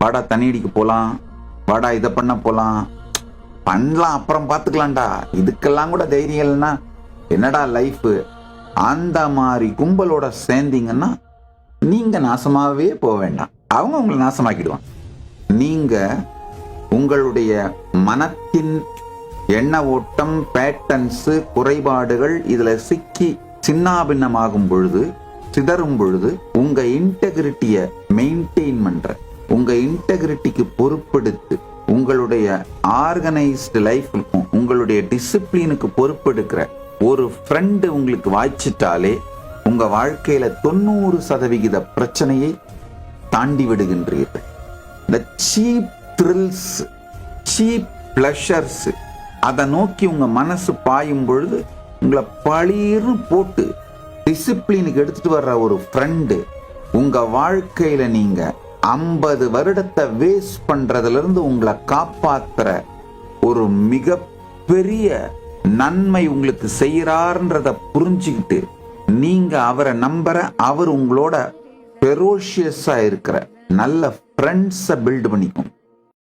வாடா தண்ணி அடிக்க போலாம், வாடா இதை பண்ண போலாம், பண்ணலாம் அப்புறம் பார்த்துக்கலாம்டா, இதுக்கெல்லாம் கூட தைரியம் இல்லைன்னா என்னடா லைஃப், அந்த மாதிரி கும்பலோட சேர்ந்தீங்கன்னா நீங்க நாசமாகவே போக வேண்டாம், அவங்க உங்களை நாசமாக்கிடுவாங்க. நீங்க உங்களுடைய மனத்தின் எண்ண ஓட்டம், பேட்டர்ன்ஸ், குறைபாடுகள் இதுல சிக்கி சின்னாபின்னமாகும் பொழுது, சிதறும் பொழுது, உங்க இன்டெகிரிட்டிய மெயின்டைன் பண்ற, உங்க இன்டெகிரிட்டிக்கு பொறுப்பெடுத்து, உங்களுடைய ஆர்கனைஸ்டு லைஃப்க்கும் உங்களுடைய டிசிப்ளினுக்கு பொறுப்பெடுக்கிற ஒரு ஃப்ரெண்டு உங்களுக்கு வாய்ச்சிட்டாலே உங்க வாழ்க்கையில 90% பிரச்சனையை தாண்டி விடுகின்றீர்கள். இந்த சீப் த்ரில்ஸ், சீப் பிளஷர்ஸ், அதை நோக்கி உங்க மனசு பாயும் பொழுது உங்களை பளீர்னு போட்டு டிசிப்ளினுக்கு எடுத்துட்டு வர்ற ஒரு ஃப்ரெண்டு உங்க வாழ்க்கையில நீங்க 50 வருடத்தை வேஸ்ட் பண்றதுல இருந்து உங்களை காப்பாத்துற ஒரு மிகப்பெரிய நன்மை உங்களுக்கு செய்யறாருன்றத புரிஞ்சுக்கிட்டு நீங்க அவரை நம்புற, அவர் உங்களோட பெரோஷியஸா இருக்கிற நல்ல ஃப்ரெண்ட்ஸை பில்ட் பண்ணிக்கும்.